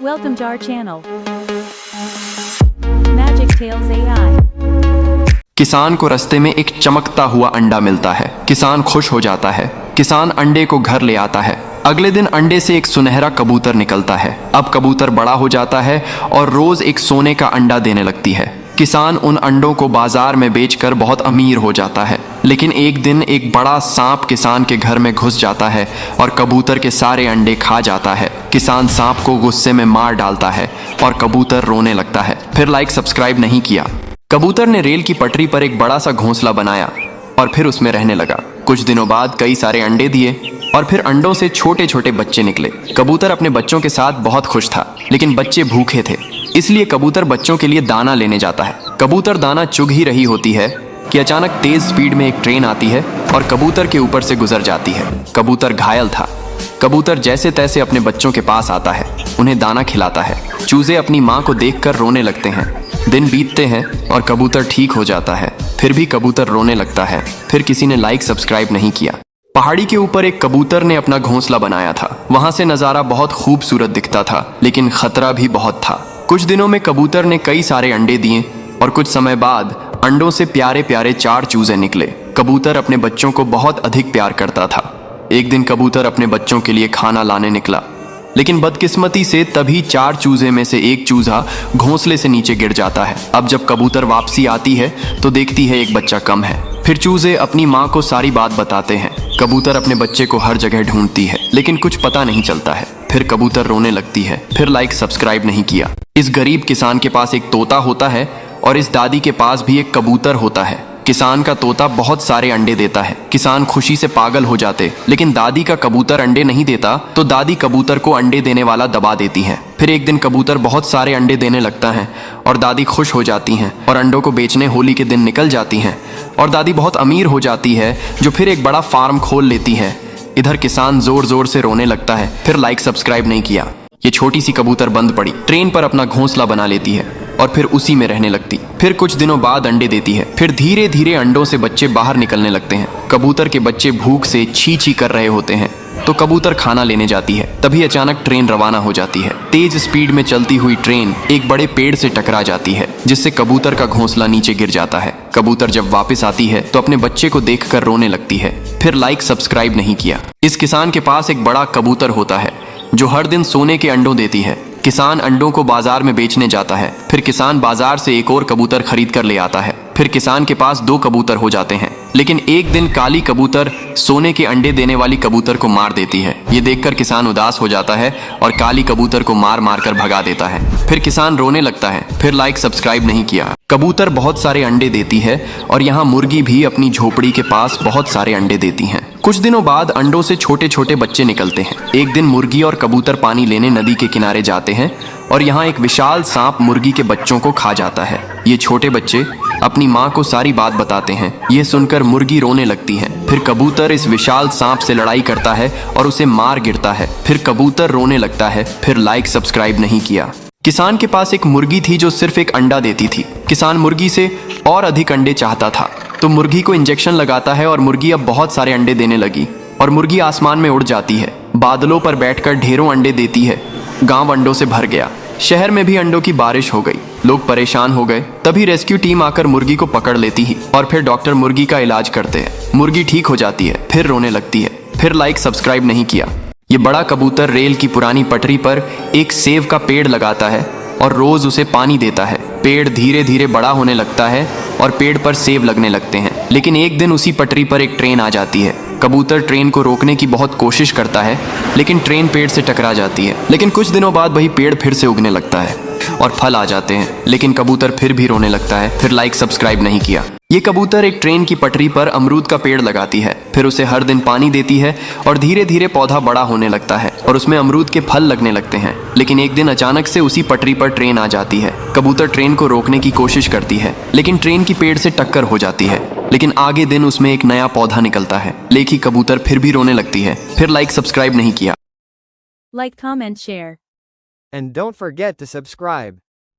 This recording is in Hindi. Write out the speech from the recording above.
Welcome to our channel. Magic Tales AI. किसान को रास्ते में एक चमकता हुआ अंडा मिलता है। किसान खुश हो जाता है। किसान अंडे को घर ले आता है। अगले दिन अंडे से एक सुनहरा कबूतर निकलता है। अब कबूतर बड़ा हो जाता है और रोज एक सोने का अंडा देने लगती है। किसान उन अंडों को बाजार में बेचकर बहुत अमीर हो जाता है। लेकिन एक दिन एक बड़ा सांप किसान के घर में घुस जाता है और कबूतर के सारे अंडे खा जाता है। किसान सांप को गुस्से में मार डालता है और कबूतर रोने लगता है। फिर लाइक सब्सक्राइब नहीं किया। कबूतर ने रेल की पटरी पर एक बड़ा सा घोंसला बनाया और फिर उसमें रहने लगा। कुछ दिनों बाद कई सारे अंडे दिए और फिर अंडों से छोटे छोटे बच्चे निकले। कबूतर अपने बच्चों के साथ बहुत खुश था, लेकिन बच्चे भूखे थे, इसलिए कबूतर बच्चों के लिए दाना लेने जाता है। कबूतर दाना चुग ही रही होती है कि अचानक तेज स्पीड में एक ट्रेन आती है और कबूतर के ऊपर से गुजर जाती है। कबूतर घायल था। कबूतर जैसे तैसे अपने बच्चों के पास आता है, उन्हें दाना खिलाता है। चूजे अपनी माँ को देखकर रोने लगते हैं। दिन बीतते हैं और कबूतर ठीक हो जाता है। फिर भी कबूतर रोने लगता है। फिर किसी ने लाइक सब्सक्राइब नहीं किया। पहाड़ी के ऊपर एक कबूतर ने अपना घोंसला बनाया था। वहां से नज़ारा बहुत खूबसूरत दिखता था, लेकिन खतरा भी बहुत था। कुछ दिनों में कबूतर ने कई सारे अंडे दिए और कुछ समय बाद अंडों से प्यारे प्यारे 4 चूजे निकले। कबूतर अपने बच्चों को बहुत अधिक प्यार करता था। एक दिन कबूतर अपने बच्चों के लिए खाना लाने निकला, लेकिन बदकिस्मती से तभी 4 चूजे में से एक चूजा घोंसले से नीचे गिर जाता है। अब जब कबूतर वापसी आती है तो देखती है एक बच्चा कम है। फिर चूजे अपनी माँ को सारी बात बताते हैं। कबूतर अपने बच्चे को हर जगह ढूंढती है, लेकिन कुछ पता नहीं चलता है। फिर कबूतर रोने लगती है। फिर लाइक सब्सक्राइब नहीं किया। इस गरीब किसान के पास एक तोता होता है और इस दादी के पास भी एक कबूतर होता है। किसान का तोता बहुत सारे अंडे देता है। किसान खुशी से पागल हो जाते, लेकिन दादी का कबूतर अंडे नहीं देता तो दादी कबूतर को अंडे देने वाला दबा देती है। फिर एक दिन कबूतर बहुत सारे अंडे देने लगता है और दादी खुश हो जाती हैं और अंडों को बेचने होली के दिन निकल जाती हैं और दादी बहुत अमीर हो जाती है, जो फिर एक बड़ा फार्म खोल लेती है। इधर किसान जोर जोर से रोने लगता है। फिर लाइक सब्सक्राइब नहीं किया। ये छोटी सी कबूतर बंद पड़ी, ट्रेन पर अपना घोंसला बना लेती है और फिर उसी में रहने लगती। फिर कुछ दिनों बाद अंडे देती है। फिर धीरे धीरे अंडों से बच्चे बाहर निकलने लगते हैं। कबूतर के बच्चे भूख से छी छी कर रहे होते हैं तो कबूतर खाना लेने जाती है। तभी अचानक ट्रेन रवाना हो जाती है। तेज स्पीड में चलती हुई ट्रेन एक बड़े पेड़ से टकरा जाती है, जिससे कबूतर का घोंसला नीचे गिर जाता है। कबूतर जब वापस आती है तो अपने बच्चे को देखकर रोने लगती है। फिर लाइक सब्सक्राइब नहीं किया। इस किसान के पास एक बड़ा कबूतर होता है जो हर दिन सोने के अंडों देती है। किसान अंडों को बाजार में बेचने जाता है। फिर किसान बाजार से एक और कबूतर खरीद कर ले आता है। फिर किसान के पास 2 कबूतर हो जाते हैं, लेकिन एक दिन काली कबूतर सोने के अंडे देने वाली कबूतर को मार देती है। ये देखकर किसान उदास हो जाता है और काली कबूतर को मार मार कर भगा देता है। फिर किसान रोने लगता है। फिर लाइक सब्सक्राइब नहीं किया। कबूतर बहुत सारे अंडे देती है और यहाँ मुर्गी भी अपनी झोपड़ी के पास बहुत सारे अंडे देती हैं। कुछ दिनों बाद अंडों से छोटे छोटे बच्चे निकलते हैं। एक दिन मुर्गी और कबूतर पानी लेने नदी के किनारे जाते हैं और यहाँ एक विशाल सांप मुर्गी के बच्चों को खा जाता है। ये छोटे बच्चे अपनी माँ को सारी बात बताते हैं। यह सुनकर मुर्गी रोने लगती है। फिर कबूतर इस विशाल सांप से लड़ाई करता है और उसे मार गिरता है। फिर कबूतर रोने लगता है। फिर लाइक सब्सक्राइब नहीं किया। किसान के पास एक मुर्गी थी जो सिर्फ एक अंडा देती थी। किसान मुर्गी से और अधिक अंडे चाहता था, तो मुर्गी को इंजेक्शन लगाता है और मुर्गी अब बहुत सारे अंडे देने लगी और मुर्गी आसमान में उड़ जाती है। बादलों पर बैठकर ढेरों अंडे देती है। गांव अंडों से भर गया। शहर में भी अंडों की बारिश हो गई। लोग परेशान हो गए। तभी रेस्क्यू टीम आकर मुर्गी को पकड़ लेती है और फिर डॉक्टर मुर्गी का इलाज करते हैं। मुर्गी ठीक हो जाती है। फिर रोने लगती है। फिर लाइक सब्सक्राइब नहीं किया। ये बड़ा कबूतर रेल की पुरानी पटरी पर एक सेब का पेड़ लगाता है और रोज उसे पानी देता है। पेड़ धीरे धीरे बड़ा होने लगता है और पेड़ पर सेब लगने लगते हैं। लेकिन एक दिन उसी पटरी पर एक ट्रेन आ जाती है। कबूतर ट्रेन को रोकने की बहुत कोशिश करता है, लेकिन ट्रेन पेड़ से टकरा जाती है। लेकिन कुछ दिनों बाद वही पेड़ फिर से उगने लगता है और फल आ जाते हैं, लेकिन कबूतर फिर भी रोने लगता है। फिर लाइक सब्सक्राइब नहीं किया। ये कबूतर एक ट्रेन की पटरी पर अमरूद का पेड़ लगाती है। फिर उसे हर दिन पानी देती है और धीरे धीरे पौधा बड़ा होने लगता है और उसमें अमरूद के फल लगने लगते हैं। लेकिन एक दिन अचानक से उसी पटरी पर ट्रेन आ जाती है। कबूतर ट्रेन को रोकने की कोशिश करती है, लेकिन ट्रेन की पेड़ से टक्कर हो जाती है। लेकिन आगे दिन उसमें एक नया पौधा निकलता है, लेकिन कबूतर फिर भी रोने लगती है। फिर लाइक सब्सक्राइब नहीं किया। Like, comment, share. And don't forget to subscribe.